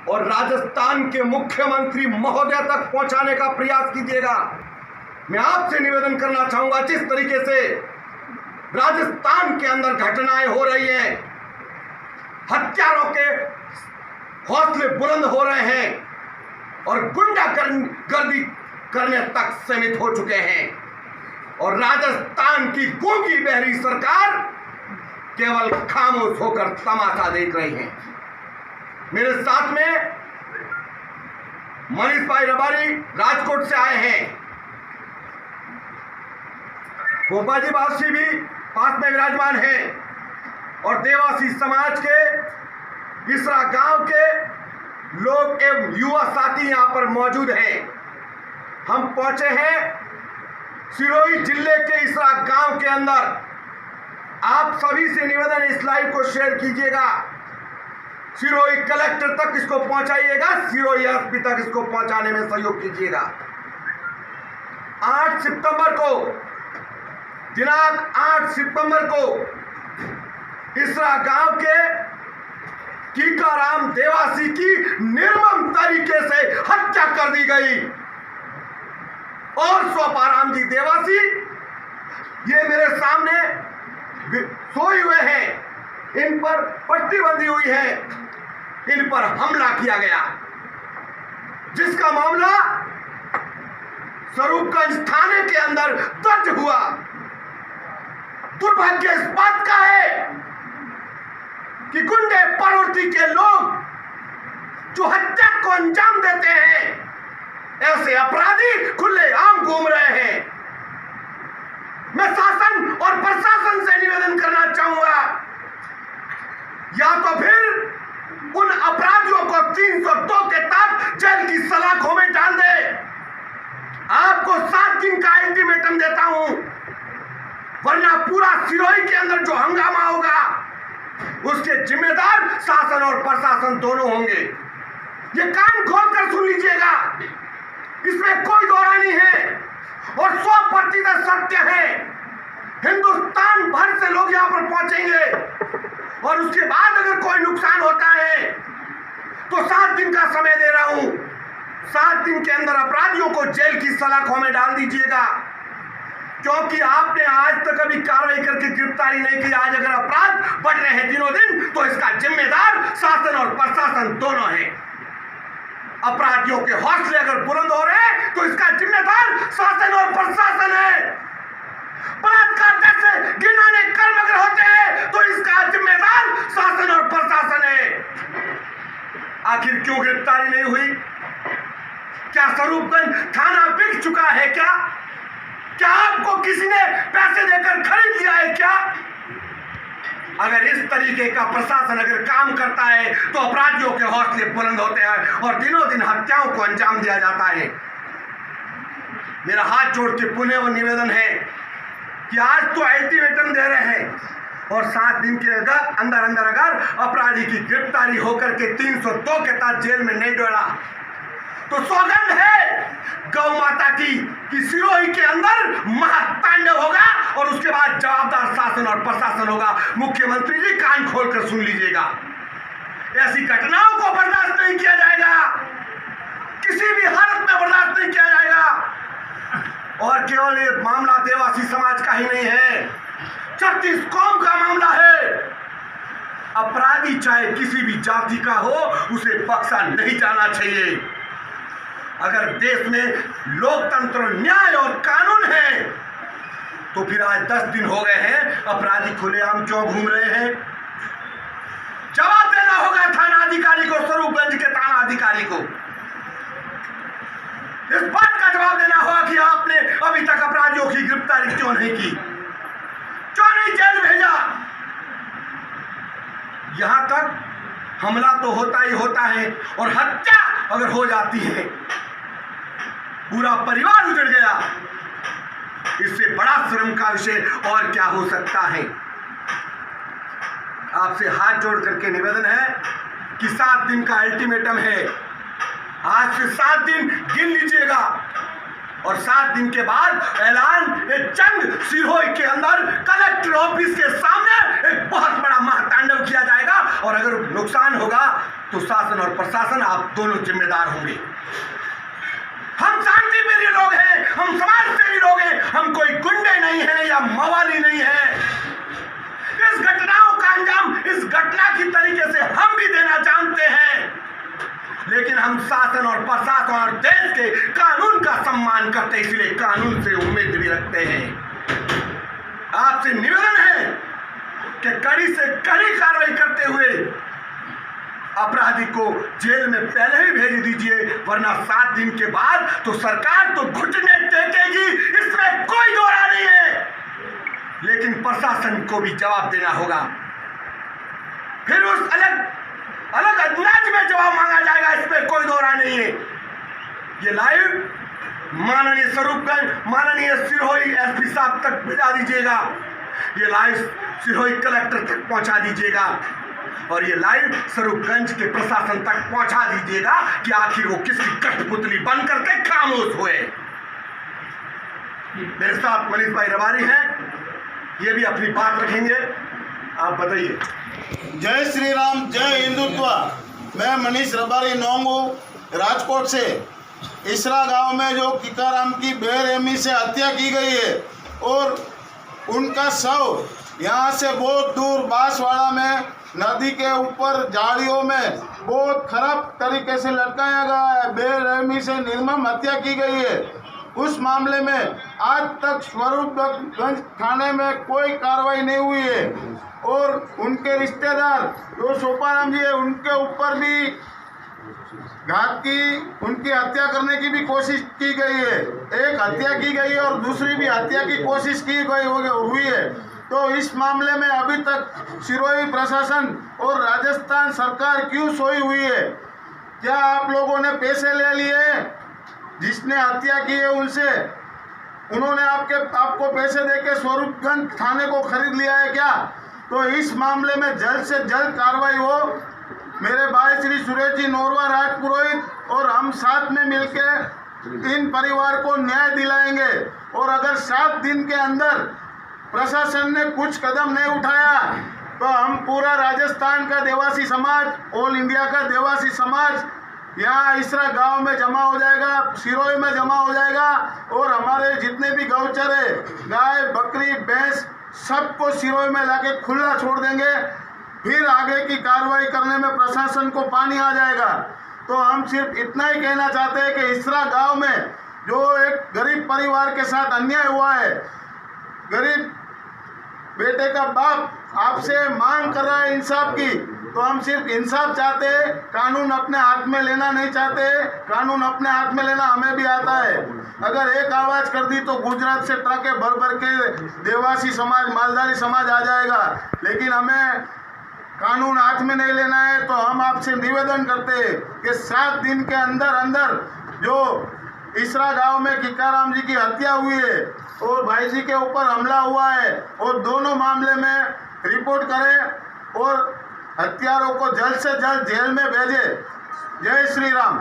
और राजस्थान के मुख्यमंत्री महोदय तक पहुंचाने का प्रयास कीजिएगा। मैं आपसे निवेदन करना चाहूंगा, जिस तरीके से राजस्थान के अंदर घटनाएं हो रही हैं, हत्यारों के हौसले बुलंद हो रहे हैं और गुंडागर्दी करने तक सीमित हो चुके हैं और राजस्थान की गूंगी बहरी सरकार केवल खामोश होकर तमाशा देख रही है। मेरे साथ में मनीष भाई रबारी राजकोट से आए हैं, गोपाजी वासी भी पास में विराजमान हैं और देवासी समाज के इसरा गांव के लोग एवं युवा साथी यहां पर मौजूद हैं। हम पहुंचे हैं सिरोही जिले के इसरा गांव के अंदर। आप सभी से निवेदन, इस लाइव को शेयर कीजिएगा, सिरोही कलेक्टर तक इसको पहुंचाइएगा, सिरोही एसपी तक इसको पहुंचाने में सहयोग कीजिएगा। 8 सितंबर को, दिनांक 8 सितंबर को इसरा गांव के टीकाराम देवासी की निर्मम तरीके से हत्या कर दी गई और स्वपाराम जी देवासी ये मेरे सामने सोए हुए हैं, इन पर पट्टी बंधी हुई है, इन पर हमला किया गया, जिसका मामला स्वरूपगंज थाने के अंदर दर्ज हुआ। दुर्भाग्य इस बात का है कि गुंडे प्रवृत्ति के लोग जो हत्या को अंजाम देते हैं, ऐसे अपराधी खुले आम घूम रहे हैं। मैं शासन और प्रशासन से निवेदन करना चाहूंगा, या तो फिर उन अपराधियों को 302 के तहत जेल की सलाखों में डाल दे। आपको 7 दिन का अल्टीमेटम देता हूं, वरना पूरा सिरोही के अंदर जो हंगामा होगा उसके जिम्मेदार शासन और प्रशासन दोनों होंगे। ये कान खोलकर सुन लीजिएगा, इसमें कोई दौरा नहीं है और 100% सत्य है। हिंदुस्तान भर से लोग यहां पर पहुंचेंगे और उसके बाद अगर कोई नुकसान होता है तो 7 दिन का समय दे रहा हूं। 7 दिन के अंदर अपराधियों को जेल की सलाखों में डाल दीजिएगा, क्योंकि आपने आज तक अभी कार्रवाई करके गिरफ्तारी नहीं की। आज अगर अपराध बढ़ रहे हैं दिनों दिन तो इसका जिम्मेदार शासन और प्रशासन दोनों है। अपराधियों के हौसले अगर बुलंद हो रहे हैं तो इसका जिम्मेदार शासन और प्रशासन है। बलात्कार जैसे घिनौने कर्म अगर होते हैं तो इसका जिम्मेदार शासन और प्रशासन है। आखिर क्यों गिरफ्तारी नहीं हुई? क्या स्वरूपगंज थाना बिक चुका है? क्या आपको किसी ने पैसे देकर खरीद लिया है क्या? अगर इस तरीके का प्रशासन अगर काम करता है तो अपराधियों के हौसले बुलंद होते हैं और दिनों दिन हत्याओं को अंजाम दिया जाता है। मेरा हाथ जोड़ के पुनः वो निवेदन है कि आज तो अल्टीमेटम दे रहे हैं और 7 दिन के अंदर अगर अपराधी की गिरफ्तारी होकर के 302 के तहत जेल में नहीं डोला तो सौगंध है गौ माता की कि सिरोही के अंदर महातांडव होगा और उसके बाद जवाबदार शासन और प्रशासन होगा। मुख्यमंत्री जी कान खोलकर सुन लीजिएगा, ऐसी घटनाओं को बर्दाश्त नहीं किया जाएगा, किसी भी हालत में बर्दाश्त नहीं किया जाएगा। और केवल ये मामला देवासी समाज का ही नहीं है, 36 कौम का मामला है। अपराधी चाहे किसी भी जाति का हो, उसे बख्शा नहीं जाना चाहिए। अगर देश में लोकतंत्र, न्याय और कानून है तो फिर आज 10 दिन हो गए हैं, अपराधी खुलेआम क्यों घूम रहे हैं? जवाब देना होगा थाना अधिकारी को, स्वरूपगंज के थाना अधिकारी को इस बात का जवाब देना होगा कि आपने अभी तक अपराधियों की गिरफ्तारी क्यों नहीं की, क्यों नहीं जेल भेजा। यहां तक हमला तो होता ही होता है और हत्या अगर हो जाती है, पूरा परिवार उजड़ गया, इससे बड़ा शर्म का विषय और क्या हो सकता है। आपसे हाथ जोड़ करके निवेदन है कि 7 दिन का अल्टीमेटम है, आज से 7 दिन गिन लीजिएगा और 7 दिन के बाद ऐलान एक जंग सिरोही के अंदर कलेक्टर ऑफिस के सामने एक बहुत बड़ा महातांडव किया जाएगा और अगर नुकसान होगा तो शासन और प्रशासन आप दोनों जिम्मेदार होंगे। हम शांति प्रिय लोग हैं, हम समाज सेवी लोग हैं, हम कोई गुंडे नहीं हैं या मवाली नहीं है। इस घटनाओं का अंजाम इस घटना की तरीके से हम भी देना जानते हैं, लेकिन हम शासन और प्रशासन और देश के कानून का सम्मान करते हैं, इसलिए कानून से उम्मीद भी रखते हैं। आपसे निवेदन है कि कड़ी से कड़ी कार्रवाई करते हुए अपराधी को जेल में पहले ही भेज दीजिए, वरना 7 दिन के बाद तो सरकार तो घुटने टेकेगी, इसमें कोई दो राय नहीं है, लेकिन प्रशासन को भी जवाब देना होगा। फिर उस अलग अंदाज में जवाब मांगा जाएगा, इसमें कोई दो राय नहीं है। ये लाइव माननीय स्वरूपगंज, माननीय सिरोही एसपी साहब तक भिजा दीजिएगा, ये लाइव सिरोही कलेक्टर तक पहुंचा दीजिएगा, और ये लाइव स्वरूपगंज के प्रशासन तक पहुंचा दीजिएगा कि आखिर वो किसकी कठपुतली बन करके खामोश हुए। मेरे साथ मनीष भाई रबारी हैं, ये भी अपनी बात रखेंगे। आप बताइए। जय श्री राम, जय हिंदुत्व। मैं मनीष रबारी नोंगू राजकोट से। इसरा गांव में जो कीकाराम की बेरहमी से हत्या की गई है और उनका शव यहाँ से बहुत दूर बांसवाड़ा में नदी के ऊपर झाड़ियों में बहुत खराब तरीके से लटकाया गया है, बेरहमी से निर्मम हत्या की गई है। उस मामले में आज तक स्वरूपगंज थाने में कोई कार्रवाई नहीं हुई है और उनके रिश्तेदार जो सोपाराम जी है उनके ऊपर भी घात की, उनकी हत्या करने की भी कोशिश की गई है। एक हत्या की गई है और दूसरी भी हत्या की कोशिश की गई हुई है। तो इस मामले में अभी तक सिरोही प्रशासन और राजस्थान सरकार क्यों सोई हुई है? क्या आप लोगों ने पैसे ले लिए जिसने हत्या की है उनसे? उन्होंने आपको पैसे देके स्वरूपगंज थाने को खरीद लिया है क्या? तो इस मामले में जल्द से जल्द कार्रवाई हो। मेरे भाई श्री सुरेश जी नोरवा राजपुरोहित और हम साथ में मिलकर इन परिवार को न्याय दिलाएंगे, और अगर 7 दिन के अंदर प्रशासन ने कुछ कदम नहीं उठाया तो हम पूरा राजस्थान का देवासी समाज, ऑल इंडिया का देवासी समाज यहाँ इसरा गांव में जमा हो जाएगा, सिरोही में जमा हो जाएगा, और हमारे जितने भी गौचर है, गाय बकरी भैंस, सबको सिरोही में लाके खुला छोड़ देंगे। फिर आगे की कार्रवाई करने में प्रशासन को पानी आ जाएगा। तो हम सिर्फ इतना ही कहना चाहते हैं कि इसरा गांव में जो एक गरीब परिवार के साथ अन्याय हुआ है, गरीब बेटे का बाप आपसे मांग कर रहा है इंसाफ की, तो हम सिर्फ इंसाफ चाहते हैं, कानून अपने हाथ में लेना नहीं चाहते। कानून अपने हाथ में लेना हमें भी आता है। अगर एक आवाज कर दी तो गुजरात से ट्रकें भर के देवासी समाज, मालधारी समाज आ जाएगा, लेकिन हमें कानून हाथ में नहीं लेना है। तो हम आपसे निवेदन करते हैं कि 7 दिन के अंदर जो इसरा गांव में कीकाराम जी की हत्या हुई है और भाई जी के ऊपर हमला हुआ है, और दोनों मामले में रिपोर्ट करें और हत्यारों को जल्द से जल्द जेल में भेजें। जय श्री राम।